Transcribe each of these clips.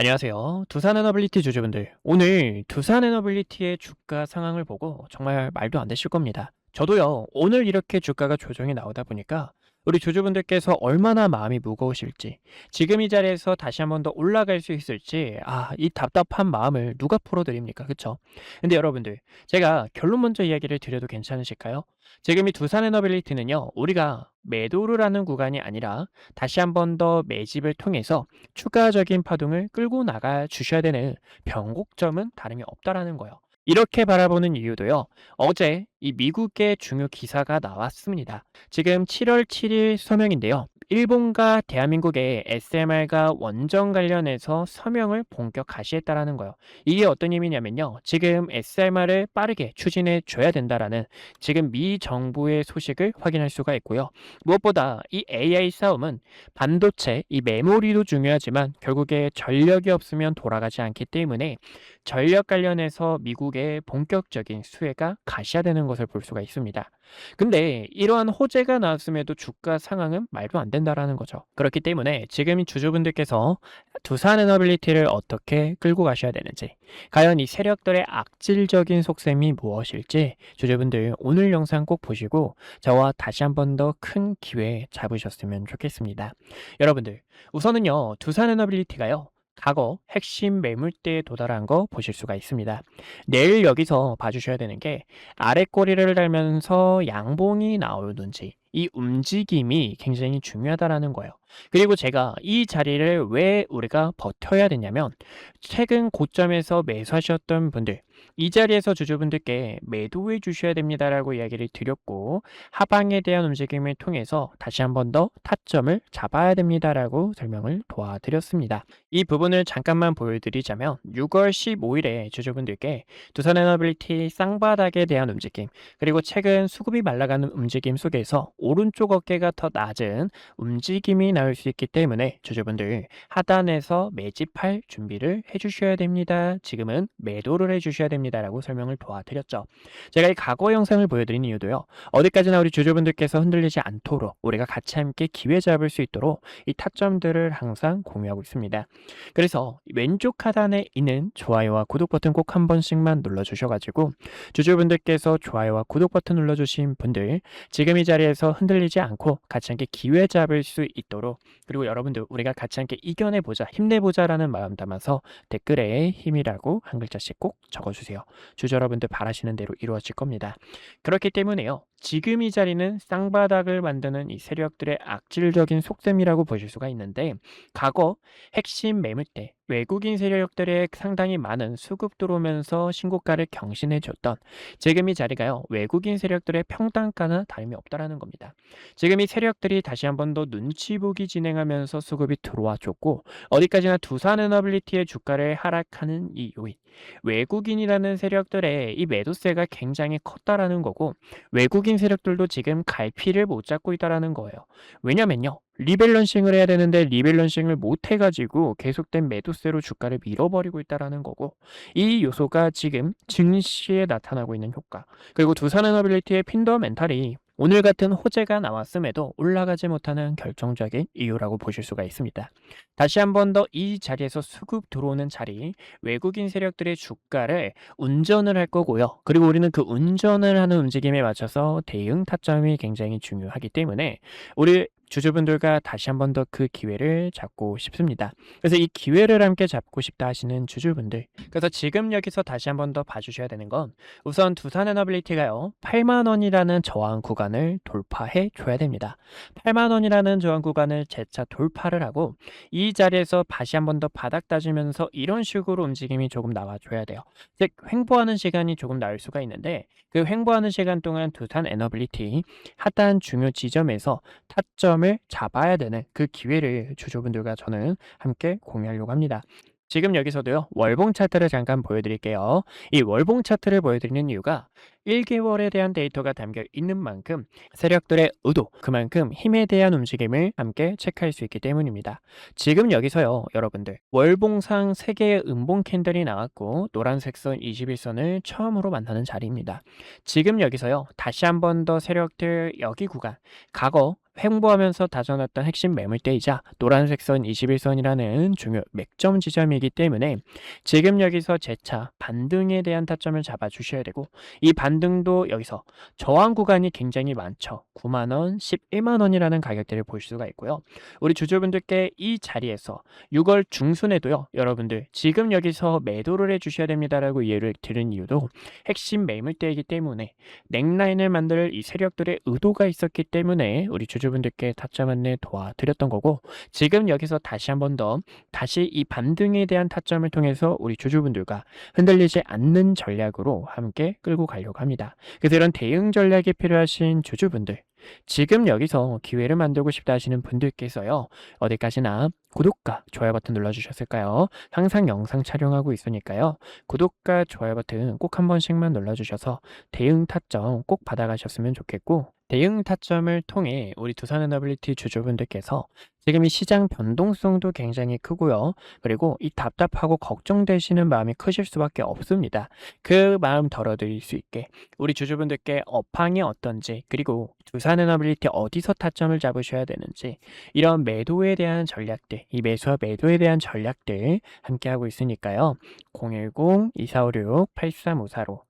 안녕하세요. 두산 에너빌리티 주주분들. 오늘 두산 에너빌리티의 주가 상황을 보고 정말 말도 안 되실 겁니다. 저도요, 오늘 이렇게 주가가 조정이 나오다 보니까 우리 주주분들께서 얼마나 마음이 무거우실지, 지금 이 자리에서 다시 한 번 더 올라갈 수 있을지, 이 답답한 마음을 누가 풀어드립니까? 그쵸? 근데 여러분들, 제가 결론 먼저 이야기를 드려도 괜찮으실까요? 지금 이 두산 에너빌리티는요, 우리가 매도를 하는 구간이 아니라 다시 한 번 더 매집을 통해서 추가적인 파동을 끌고 나가 주셔야 되는 변곡점은 다름이 없다라는 거예요. 이렇게 바라보는 이유도요. 어제 이 미국의 중요 기사가 나왔습니다. 지금 7월 7일 서명인데요. 일본과 대한민국의 SMR과 원전 관련해서 서명을 본격 가시했다라는 거예요. 이게 어떤 의미냐면요. 지금 SMR을 빠르게 추진해 줘야 된다라는 지금 미 정부의 소식을 확인할 수가 있고요. 무엇보다 이 AI 싸움은 반도체, 이 메모리도 중요하지만 결국에 전력이 없으면 돌아가지 않기 때문에 전력 관련해서 미국의 본격적인 수혜가 가시화되는 것을 볼 수가 있습니다. 근데 이러한 호재가 나왔음에도 주가 상황은 말도 안 된다라는 거죠. 그렇기 때문에 지금 주주분들께서 두산 에너빌리티를 어떻게 끌고 가셔야 되는지, 과연 이 세력들의 악질적인 속셈이 무엇일지 주주분들 오늘 영상 꼭 보시고 저와 다시 한 번 더 큰 기회 잡으셨으면 좋겠습니다. 여러분들, 우선은요, 두산 에너빌리티가요, 과거 핵심 매물대에 도달한 거 보실 수가 있습니다. 내일 여기서 봐주셔야 되는 게 아래 꼬리를 달면서 양봉이 나오는지 이 움직임이 굉장히 중요하다라는 거예요. 그리고 제가 이 자리를 왜 우리가 버텨야 되냐면 최근 고점에서 매수하셨던 분들 이 자리에서 주주분들께 매도해 주셔야 됩니다라고 이야기를 드렸고 하방에 대한 움직임을 통해서 다시 한 번 더 타점을 잡아야 됩니다라고 설명을 도와드렸습니다. 이 부분을 잠깐만 보여드리자면 6월 15일에 주주분들께 두산에너빌리티 쌍바닥에 대한 움직임 그리고 최근 수급이 말라가는 움직임 속에서 오른쪽 어깨가 더 낮은 움직임이 나올 수 있기 때문에 주주분들 하단에서 매집할 준비를 해주셔야 됩니다. 지금은 매도를 해주셔야 됩니다라고 설명을 도와드렸죠. 제가 이 과거 영상을 보여드린 이유도요. 어디까지나 우리 주주분들께서 흔들리지 않도록 우리가 같이 함께 기회 잡을 수 있도록 이 타점들을 항상 공유하고 있습니다. 그래서 왼쪽 하단에 있는 좋아요와 구독 버튼 꼭 한 번씩만 눌러주셔가지고 주주분들께서 좋아요와 구독 버튼 눌러주신 분들 지금 이 자리에서 흔들리지 않고 같이 함께 기회 잡을 수 있도록 그리고 여러분들 우리가 같이 함께 이겨내보자 힘내보자라는 마음 담아서 댓글에 힘이라고 한 글자씩 꼭 적어주세요. 주주 여러분들 바라시는 대로 이루어질 겁니다. 그렇기 때문에요. 지금 이 자리는 쌍바닥을 만드는 이 세력들의 악질적인 속셈이라고 보실 수가 있는데 과거 핵심 매물대 외국인 세력들의 상당히 많은 수급 들어오면서 신고가를 경신해줬던 지금 이 자리가요. 외국인 세력들의 평단가나 다름이 없다라는 겁니다. 지금 이 세력들이 다시 한 번 더 눈치 보기 진행하면서 수급이 들어와 줬고 어디까지나 두산 에너빌리티의 주가를 하락하는 이 요인 외국인이라는 세력들의 이 매도세가 굉장히 컸다라는 거고 외국인 세력들도 지금 갈피를 못 잡고 있다라는 거예요. 왜냐면요. 리밸런싱을 해야 되는데 리밸런싱을 못 해가지고 계속된 매도세로 주가를 밀어버리고 있다라는 거고 이 요소가 지금 증시에 나타나고 있는 효과 그리고 두산에너빌리티의 핀더멘탈이 오늘 같은 호재가 나왔음에도 올라가지 못하는 결정적인 이유라고 보실 수가 있습니다. 다시 한 번 더 이 자리에서 수급 들어오는 자리 외국인 세력들의 주가를 운전을 할 거고요. 그리고 우리는 그 운전을 하는 움직임에 맞춰서 대응 타점이 굉장히 중요하기 때문에 우리 주주분들과 다시 한 번 더 그 기회를 잡고 싶습니다. 그래서 이 기회를 함께 잡고 싶다 하시는 주주분들 그래서 지금 여기서 다시 한 번 더 봐주셔야 되는 건 우선 두산에너빌리티가요 8만 원이라는 저항 구간을 돌파해 줘야 됩니다. 8만 원이라는 저항 구간을 재차 돌파를 하고 이 자리에서 다시 한 번 더 바닥 다지면서 이런 식으로 움직임이 조금 나와줘야 돼요. 즉 횡보하는 시간이 조금 나올 수가 있는데 그 횡보하는 시간 동안 두산 에너빌리티 하단 중요 지점에서 타점을 잡아야 되는 그 기회를 주주분들과 저는 함께 공유하려고 합니다. 지금 여기서도요 월봉 차트를 잠깐 보여드릴게요. 이 월봉 차트를 보여드리는 이유가 1개월에 대한 데이터가 담겨 있는 만큼 세력들의 의도, 그만큼 힘에 대한 움직임을 함께 체크할 수 있기 때문입니다. 지금 여기서요, 여러분들. 월봉상 3개의 음봉 캔들이 나왔고 노란색 선 21선을 처음으로 만나는 자리입니다. 지금 여기서요, 다시 한 번 더 세력들 여기 구간, 과거 횡보하면서 다져놨던 핵심 매물대이자 노란색 선 21선이라는 중요 맥점 지점이기 때문에 지금 여기서 재차 반등에 대한 타점을 잡아주셔야 되고, 이 반등도 여기서 저항 구간이 굉장히 많죠. 9만원, 11만원이라는 가격대를 볼 수가 있고요. 우리 주주분들께 이 자리에서 6월 중순에도요, 여러분들 지금 여기서 매도를 해주셔야 됩니다라고 이해를 드린 이유도 핵심 매물대이기 때문에 넥라인을 만들 이 세력들의 의도가 있었기 때문에 우리 주주분들께 타점 안내 도와드렸던 거고, 지금 여기서 다시 한 번 더 다시 이 반등에 대한 타점을 통해서 우리 주주분들과 흔들리지 않는 전략으로 함께 끌고 가려고 합니다. 그래서 이런 대응 전략이 필요하신 주주분들, 지금 여기서 기회를 만들고 싶다 하시는 분들께서요, 어디까지나 구독과 좋아요 버튼 눌러주셨을까요? 항상 영상 촬영하고 있으니까요, 구독과 좋아요 버튼 꼭 한 번씩만 눌러주셔서 대응 타점 꼭 받아가셨으면 좋겠고, 대응 타점을 통해 우리 두산에너빌리티 주주분들께서 지금 이 시장 변동성도 굉장히 크고요. 그리고 이 답답하고 걱정되시는 마음이 크실 수밖에 없습니다. 그 마음 덜어드릴 수 있게 우리 주주분들께 업황이 어떤지, 그리고 두산에너빌리티 어디서 타점을 잡으셔야 되는지, 이런 매도에 대한 전략들, 이 매수와 매도에 대한 전략들 함께하고 있으니까요. 010-2456-8354로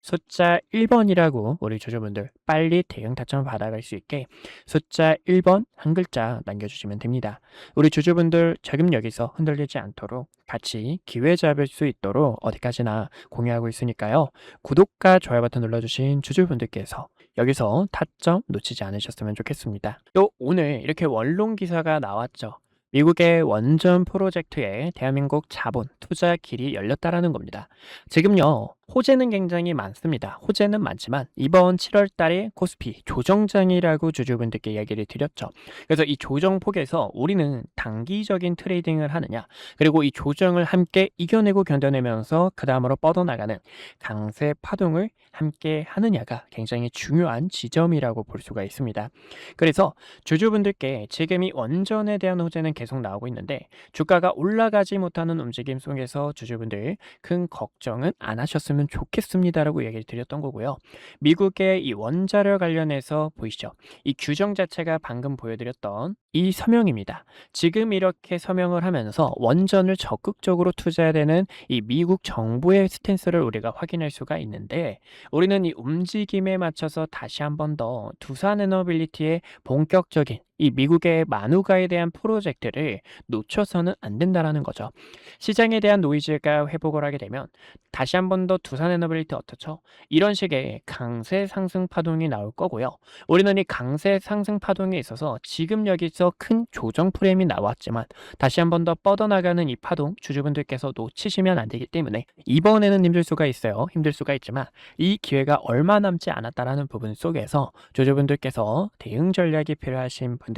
숫자 1번이라고 우리 주주분들 빨리 대응 타점 받아갈 수 있게 숫자 1번 한 글자 남겨주시면 됩니다. 우리 주주분들 지금 여기서 흔들리지 않도록 같이 기회 잡을 수 있도록 어디까지나 공유하고 있으니까요. 구독과 좋아요 버튼 눌러주신 주주분들께서 여기서 타점 놓치지 않으셨으면 좋겠습니다. 또 오늘 이렇게 원론 기사가 나왔죠. 미국의 원전 프로젝트에 대한민국 자본, 투자 길이 열렸다라는 겁니다. 지금요, 호재는 굉장히 많습니다. 호재는 많지만 이번 7월 달에 코스피 조정장이라고 주주분들께 이야기를 드렸죠. 그래서 이 조정폭에서 우리는 단기적인 트레이딩을 하느냐, 그리고 이 조정을 함께 이겨내고 견뎌내면서 그 다음으로 뻗어나가는 강세 파동을 함께 하느냐가 굉장히 중요한 지점이라고 볼 수가 있습니다. 그래서 주주분들께 지금 이 원전에 대한 호재는 계속 나오고 있는데 주가가 올라가지 못하는 움직임 속에서 주주분들 큰 걱정은 안 하셨으면 좋겠습니다라고 얘기를 드렸던 거고요. 미국의 이 원자력 관련해서 보이시죠? 이 규정 자체가 방금 보여드렸던 이 서명입니다. 지금 이렇게 서명을 하면서 원전을 적극적으로 투자해야 되는 이 미국 정부의 스탠스를 우리가 확인할 수가 있는데, 우리는 이 움직임에 맞춰서 다시 한 번 더 두산에너빌리티의 본격적인 이 미국의 만우가에 대한 프로젝트를 놓쳐서는 안 된다라는 거죠. 시장에 대한 노이즈가 회복을 하게 되면 다시 한 번 더 두산에너빌리티 어떻죠? 이런 식의 강세 상승 파동이 나올 거고요. 우리는 이 강세 상승 파동에 있어서 지금 여기서 큰 조정 프레임이 나왔지만 다시 한 번 더 뻗어나가는 이 파동 주주분들께서 놓치시면 안 되기 때문에 이번에는 힘들 수가 있어요. 힘들 수가 있지만 이 기회가 얼마 남지 않았다라는 부분 속에서 주주분들께서 대응 전략이 필요하신 분들,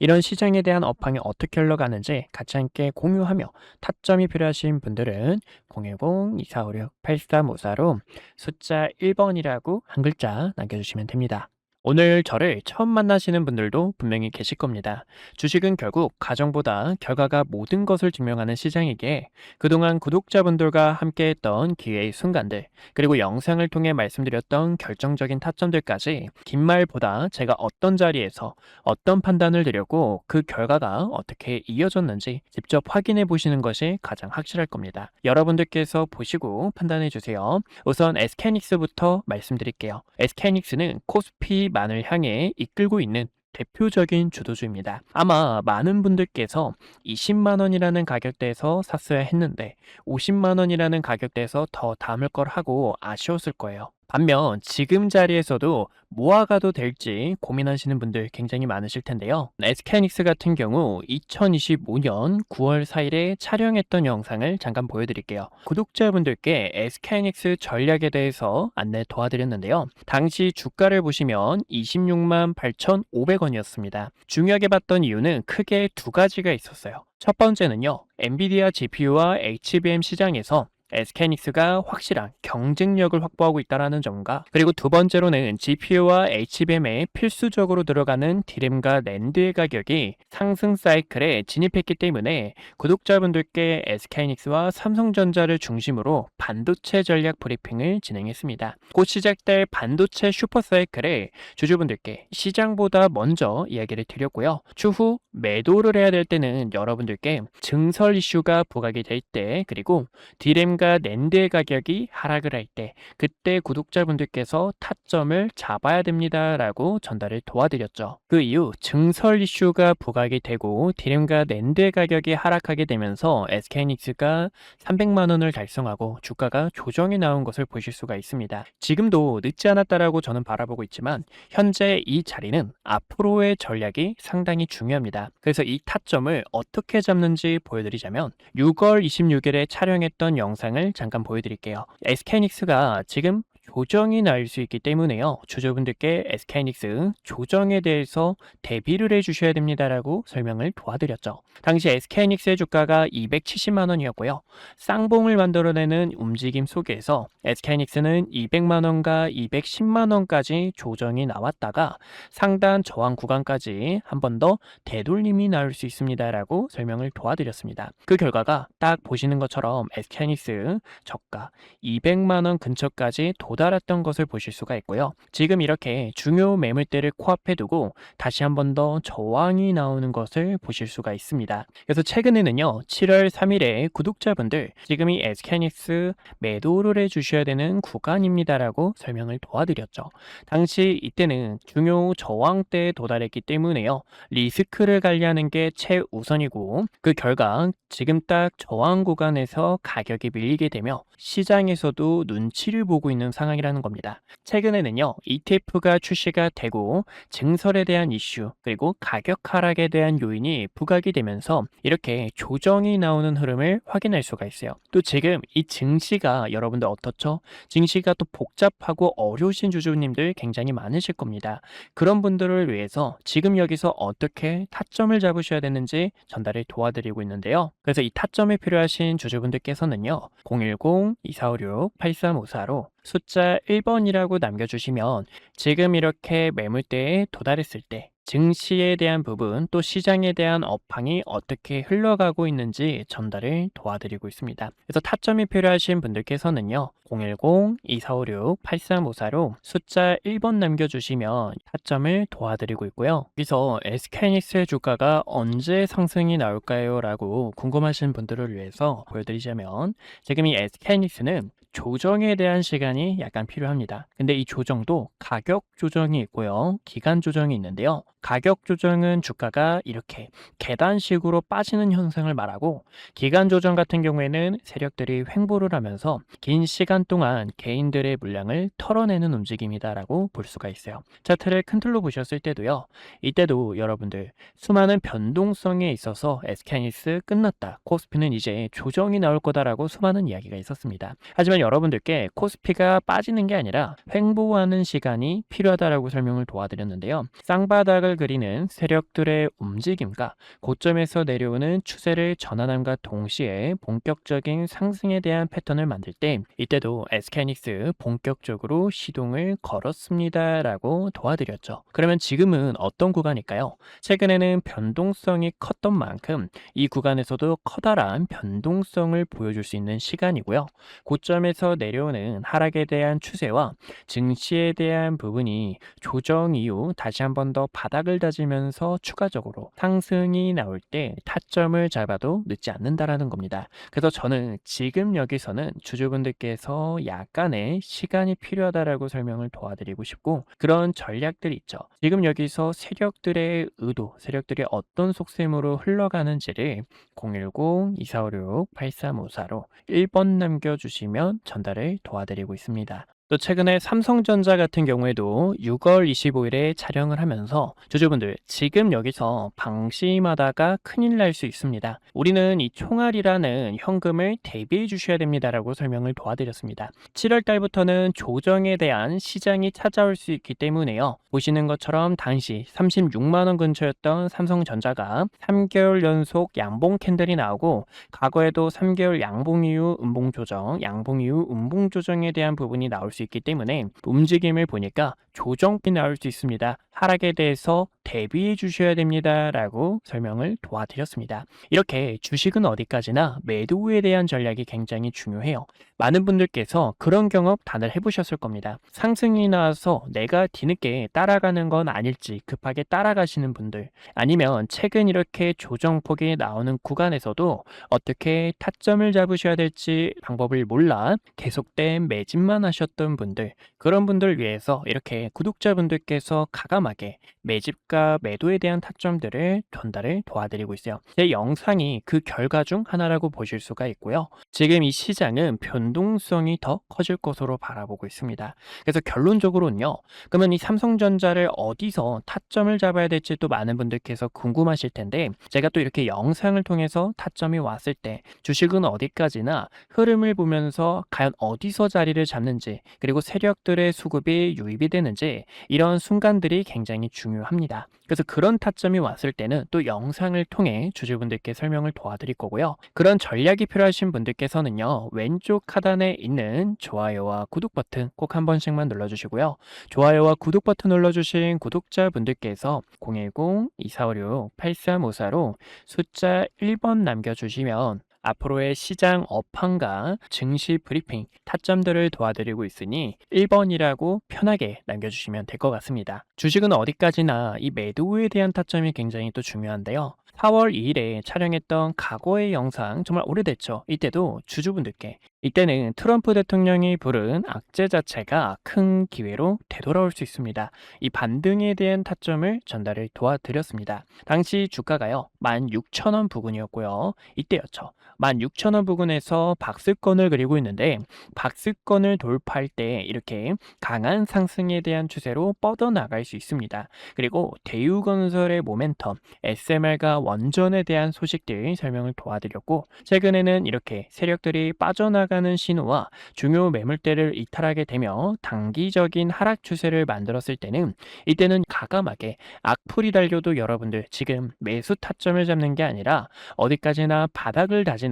이런 시장에 대한 업황이 어떻게 흘러가는지 같이 함께 공유하며 타점이 필요하신 분들은 010-2456-8354로 숫자 1번이라고 한 글자 남겨주시면 됩니다. 오늘 저를 처음 만나시는 분들도 분명히 계실 겁니다. 주식은 결국 가정보다 결과가 모든 것을 증명하는 시장이기에 그동안 구독자분들과 함께했던 기회의 순간들, 그리고 영상을 통해 말씀드렸던 결정적인 타점들까지 긴 말보다 제가 어떤 자리에서 어떤 판단을 드렸고 그 결과가 어떻게 이어졌는지 직접 확인해 보시는 것이 가장 확실할 겁니다. 여러분들께서 보시고 판단해 주세요. 우선 SK하이닉스부터 말씀드릴게요. SK하이닉스는 코스피 만을 향해 이끌고 있는 대표적인 주도주입니다. 아마 많은 분들께서 20만원이라는 가격대에서 샀어야 했는데 50만원이라는 가격대에서 더 담을 걸 하고 아쉬웠을 거예요. 반면 지금 자리에서도 모아가도 될지 고민하시는 분들 굉장히 많으실 텐데요. SK하이닉스 같은 경우 2025년 9월 4일에 촬영했던 영상을 잠깐 보여드릴게요. 구독자분들께 SK하이닉스 전략에 대해서 안내 도와드렸는데요. 당시 주가를 보시면 26만 8,500원이었습니다. 중요하게 봤던 이유는 크게 두 가지가 있었어요. 첫 번째는요, 엔비디아 GPU와 HBM 시장에서 SK하이닉스가 확실한 경쟁력을 확보하고 있다는 점과 그리고 두 번째로는 GPU와 HBM에 필수적으로 들어가는 D램과 낸드의 가격이 상승 사이클에 진입했기 때문에 구독자분들께 SK하이닉스와 삼성전자를 중심으로 반도체 전략 브리핑을 진행했습니다. 곧 시작될 반도체 슈퍼 사이클에 주주분들께 시장보다 먼저 이야기를 드렸고요. 추후 매도를 해야 될 때는 여러분들께 증설 이슈가 부각이 될 때, 그리고 D램과 낸드의 가격이 하락을 할 때, 그때 구독자분들께서 타점을 잡아야 됩니다라고 전달을 도와드렸죠. 그 이후 증설 이슈가 부각이 되고 D램과 낸드의 가격이 하락하게 되면서 SK하이닉스가 300만 원을 달성하고 주가가 조정이 나온 것을 보실 수가 있습니다. 지금도 늦지 않았다라고 저는 바라보고 있지만 현재 이 자리는 앞으로의 전략이 상당히 중요합니다. 그래서 이 타점을 어떻게 잡는지 보여드리자면 6월 26일에 촬영했던 영상을 잠깐 보여드릴게요. SK하이닉스가 지금 조정이 날 수 있기 때문에요. 주주분들께 SK하이닉스 조정에 대해서 대비를 해주셔야 됩니다라고 설명을 도와드렸죠. 당시 SK하이닉스의 주가가 270만 원이었고요. 쌍봉을 만들어내는 움직임 속에서 SK하이닉스는 200만 원과 210만 원까지 조정이 나왔다가 상단 저항 구간까지 한 번 더 되돌림이 나올 수 있습니다라고 설명을 도와드렸습니다. 그 결과가 딱 보시는 것처럼 SK하이닉스 저가 200만 원 근처까지 도달했던 것을 보실 수가 있고요. 지금 이렇게 중요 매물대를 코앞에 두고 다시 한 번 더 저항이 나오는 것을 보실 수가 있습니다. 그래서 최근에는요, 7월 3일에 구독자분들 지금 이 SK하이닉스 매도를 해주셔야 되는 구간입니다라고 설명을 도와드렸죠. 당시 이때는 중요 저항대에 도달했기 때문에요, 리스크를 관리하는 게 최우선이고, 그 결과 지금 딱 저항 구간에서 가격이 밀리게 되며 시장에서도 눈치를 보고 있는 상황이라는 겁니다. 최근에는요, ETF가 출시가 되고 증설에 대한 이슈, 그리고 가격 하락에 대한 요인이 부각이 되면서 이렇게 조정이 나오는 흐름을 확인할 수가 있어요. 또 지금 이 증시가 여러분들 어떻죠? 증시가 또 복잡하고 어려우신 주주님들 굉장히 많으실 겁니다. 그런 분들을 위해서 지금 여기서 어떻게 타점을 잡으셔야 되는지 전달을 도와드리고 있는데요. 그래서 이 타점이 필요하신 주주분들께서는요, 010-2456-8354로 숫자 1번이라고 남겨주시면 지금 이렇게 매물대에 도달했을 때 증시에 대한 부분, 또 시장에 대한 업황이 어떻게 흘러가고 있는지 전달을 도와드리고 있습니다. 그래서 타점이 필요하신 분들께서는요, 010-2456-8354로 숫자 1번 남겨주시면 타점을 도와드리고 있고요. 여기서 SK하이닉스의 주가가 언제 상승이 나올까요? 라고 궁금하신 분들을 위해서 보여드리자면 지금 이 SK하이닉스는 조정에 대한 시간이 약간 필요합니다. 근데 이 조정도 가격 조정이 있고요, 기간 조정이 있는데요. 가격 조정은 주가가 이렇게 계단식으로 빠지는 현상을 말하고, 기간 조정 같은 경우에는 세력들이 횡보를 하면서 긴 시간 동안 개인들의 물량을 털어내는 움직임이다라고 볼 수가 있어요. 차트를 큰 틀로 보셨을 때도요, 이때도 여러분들 수많은 변동성에 있어서 SK하이닉스 끝났다, 코스피는 이제 조정이 나올 거다라고 수많은 이야기가 있었습니다. 하지만 여러분들께 코스피가 빠지는 게 아니라 횡보하는 시간이 필요하다라고 설명을 도와드렸는데요. 쌍바닥을 그리는 세력들의 움직임과 고점에서 내려오는 추세를 전환함과 동시에 본격적인 상승에 대한 패턴을 만들 때 이때도 SK하이닉스 본격적으로 시동을 걸었습니다라고 도와드렸죠. 그러면 지금은 어떤 구간일까요? 최근에는 변동성이 컸던 만큼 이 구간에서도 커다란 변동성을 보여줄 수 있는 시간이고요. 고점에서 내려오는 하락에 대한 추세와 증시에 대한 부분이 조정 이후 다시 한 번 더 바닥을 다지면서 추가적으로 상승이 나올 때 타점을 잡아도 늦지 않는다라는 겁니다. 그래서 저는 지금 여기서는 주주분들께서 약간의 시간이 필요하다라고 설명을 도와드리고 싶고, 그런 전략들이 있죠. 지금 여기서 세력들의 의도, 세력들이 어떤 속셈으로 흘러가는지를 010-2456-8354로 1번 남겨주시면 전달을 도와드리고 있습니다. 또 최근에 삼성전자 같은 경우에도 6월 25일에 촬영을 하면서 주주분들 지금 여기서 방심하다가 큰일 날 수 있습니다. 우리는 이 총알이라는 현금을 대비해 주셔야 됩니다라고 설명을 도와드렸습니다. 7월 달부터는 조정에 대한 시장이 찾아올 수 있기 때문에요. 보시는 것처럼 당시 36만 원 근처였던 삼성전자가 3개월 연속 양봉 캔들이 나오고 과거에도 3개월 양봉 이후 음봉 조정, 양봉 이후 음봉 조정에 대한 부분이 나올 수 있기 때문에 움직임을 보니까 조정이 나올 수 있습니다. 하락에 대해서 대비해 주셔야 됩니다. 라고 설명을 도와드렸습니다. 이렇게 주식은 어디까지나 매도에 대한 전략이 굉장히 중요해요. 많은 분들께서 그런 경험 다들 해보셨을 겁니다. 상승이 나와서 내가 뒤늦게 따라가는 건 아닐지 급하게 따라가시는 분들, 아니면 최근 이렇게 조정폭이 나오는 구간에서도 어떻게 타점을 잡으셔야 될지 방법을 몰라 계속된 매집만 하셨던 분들, 그런 분들 위해서 이렇게 구독자분들께서 가감하게 매집과 매도에 대한 타점들을 전달을 도와드리고 있어요. 제 영상이 그 결과 중 하나라고 보실 수가 있고요. 지금 이 시장은 변동성이 더 커질 것으로 바라보고 있습니다. 그래서 결론적으로는요. 그러면 이 삼성전자를 어디서 타점을 잡아야 될지 또 많은 분들께서 궁금하실 텐데, 제가 또 이렇게 영상을 통해서 타점이 왔을 때 주식은 어디까지나 흐름을 보면서 과연 어디서 자리를 잡는지, 그리고 세력들의 수급이 유입이 되는지, 이런 순간들이 굉장히 중요합니다. 그래서 그런 타점이 왔을 때는 또 영상을 통해 주주분들께 설명을 도와드릴 거고요. 그런 전략이 필요하신 분들께서는요, 왼쪽 하단에 있는 좋아요와 구독 버튼 꼭 한 번씩만 눌러주시고요. 좋아요와 구독 버튼 눌러주신 구독자분들께서 010-2456-8354로 숫자 1번 남겨주시면 앞으로의 시장 업황과 증시 브리핑, 타점들을 도와드리고 있으니 1번이라고 편하게 남겨주시면 될 것 같습니다. 주식은 어디까지나 이 매도에 대한 타점이 굉장히 또 중요한데요. 4월 2일에 촬영했던 과거의 영상, 정말 오래됐죠. 이때도 주주분들께, 이때는 트럼프 대통령이 부른 악재 자체가 큰 기회로 되돌아올 수 있습니다. 이 반등에 대한 타점을 전달을 도와드렸습니다. 당시 주가가요 16,000원 부근이었고요. 이때였죠. 16,000원 부근에서 박스권을 그리고 있는데, 박스권을 돌파할 때 이렇게 강한 상승에 대한 추세로 뻗어나갈 수 있습니다. 그리고 대우건설의 모멘텀, SMR과 원전에 대한 소식들 설명을 도와드렸고, 최근에는 이렇게 세력들이 빠져나가는 신호와 중요 매물대를 이탈하게 되며 단기적인 하락 추세를 만들었을 때는, 이때는 가감하게 악플이 달려도 여러분들 지금 매수 타점을 잡는 게 아니라 어디까지나 바닥을 다지는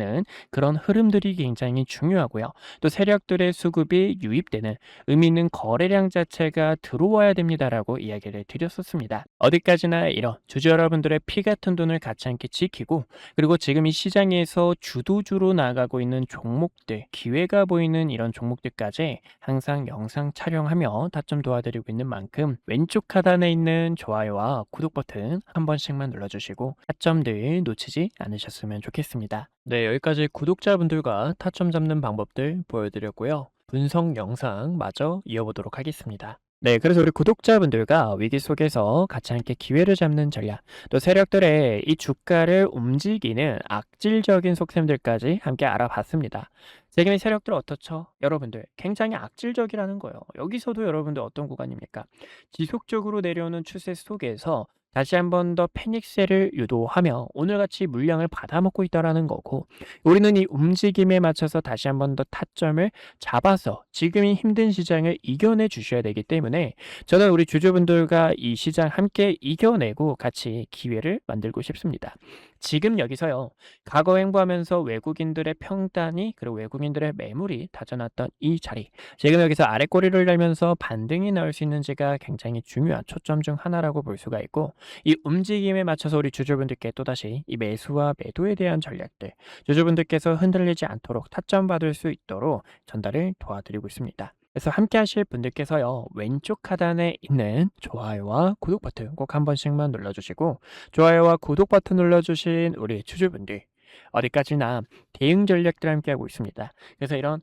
그런 흐름들이 굉장히 중요하고요. 또 세력들의 수급이 유입되는 의미 있는 거래량 자체가 들어와야 됩니다라고 이야기를 드렸었습니다. 어디까지나 이런 주주 여러분들의 피 같은 돈을 같이 함께 지키고, 그리고 지금 이 시장에서 주도주로 나가고 있는 종목들, 기회가 보이는 이런 종목들까지 항상 영상 촬영하며 타점 도와드리고 있는 만큼 왼쪽 하단에 있는 좋아요와 구독 버튼 한 번씩만 눌러주시고 타점들 놓치지 않으셨으면 좋겠습니다. 네, 여기까지 구독자분들과 타점 잡는 방법들 보여드렸고요. 분석 영상 마저 이어보도록 하겠습니다. 네, 그래서 우리 구독자분들과 위기 속에서 같이 함께 기회를 잡는 전략, 또 세력들의 이 주가를 움직이는 악질적인 속셈들까지 함께 알아봤습니다. 지금의 세력들 어떻죠? 여러분들 굉장히 악질적이라는 거예요. 여기서도 여러분들 어떤 구간입니까? 지속적으로 내려오는 추세 속에서 다시 한 번 더 패닉세를 유도하며 오늘같이 물량을 받아먹고 있다라는 거고, 우리는 이 움직임에 맞춰서 다시 한 번 더 타점을 잡아서 지금 이 힘든 시장을 이겨내 주셔야 되기 때문에, 저는 우리 주주분들과 이 시장 함께 이겨내고 같이 기회를 만들고 싶습니다. 지금 여기서요, 과거 행보하면서 외국인들의 평단이, 그리고 외국인들의 매물이 다져놨던 이 자리, 지금 여기서 아래 꼬리를 달면서 반등이 나올 수 있는지가 굉장히 중요한 초점 중 하나라고 볼 수가 있고, 이 움직임에 맞춰서 우리 주주분들께 또다시 이 매수와 매도에 대한 전략들, 주주분들께서 흔들리지 않도록 타점 받을 수 있도록 전달을 도와드리고 있습니다. 그래서 함께 하실 분들께서요, 왼쪽 하단에 있는 좋아요와 구독 버튼 꼭 한 번씩만 눌러주시고, 좋아요와 구독 버튼 눌러주신 우리 주주분들, 어디까지나 대응 전략들 함께 하고 있습니다. 그래서 이런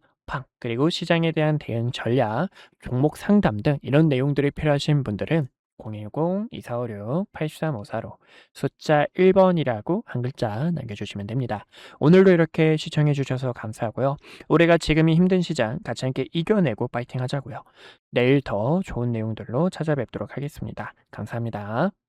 그리고 시장에 대한 대응 전략, 종목 상담 등 이런 내용들이 필요하신 분들은 010-2456-8354로 숫자 1번이라고 한 글자 남겨주시면 됩니다. 오늘도 이렇게 시청해 주셔서 감사하고요. 우리가 지금이 힘든 시장 같이 함께 이겨내고 파이팅 하자고요. 내일 더 좋은 내용들로 찾아뵙도록 하겠습니다. 감사합니다.